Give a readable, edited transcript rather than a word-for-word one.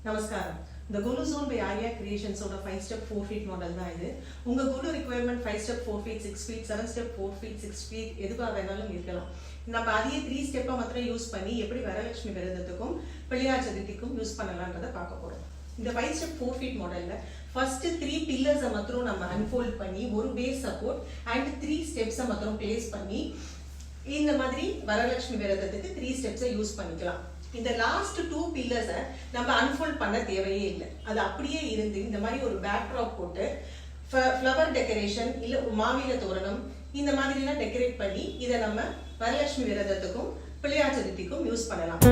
நமஸ்காரம். இந்த Golu zone by Arya கிரியேஷன்ஸோட 5 ஸ்டெப் 4 ஃபீட் மாடல் தான் இது. உங்க Golu requirement 5 step 4 feet 6 feet 7 step 4 feet 6 feet எதுவாக வேணாலும் இருக்கலாம். நம்ம அதையே 3 ஸ்டெப்பை மாத்திரம் யூஸ் பண்ணி எப்படி வரலட்சுமி விரதத்துக்கும் பிள்ளையார் சதுர்த்திக்கும் யூஸ் பண்ணலான்றதை பார்க்க போறோம். இந்த 5 ஸ்டெப் 4 ஃபீட் மாடல்ல ஃபர்ஸ்ட் 3 பில்லர்ஸை மாத்திரம் நம்ம அன்ஃபோல்ட் பண்ணி ஒரு பேஸ் சப்போர்ட் அண்ட் 3 ஸ்டெப்ஸை மாத்திரம் பிளேஸ் பண்ணி இந்த மாதிரி வரலட்சுமி விரதத்துக்கு 3 ஸ்டெப்ஸை யூஸ் பண்ணிக்கலாம். இந்த லாஸ்ட் 2 பில்லர்ஸை நம்ம அன்ஃபோல்ட் பண்ண தேவையே இல்லை. அது அப்படியே இருந்து இந்த மாதிரி ஒரு பேக்ட்ராப் போட்டு ஃப்ளவர் டெக்கரேஷன் இல்ல மாவில தோரணம் இந்த மாதிரி எல்லாம் டெக்கரேட் பண்ணி இதை நம்ம வரலட்சுமி விரதத்துக்கும் பிள்ளையார் சதுர்த்திக்கும் யூஸ் பண்ணலாம்.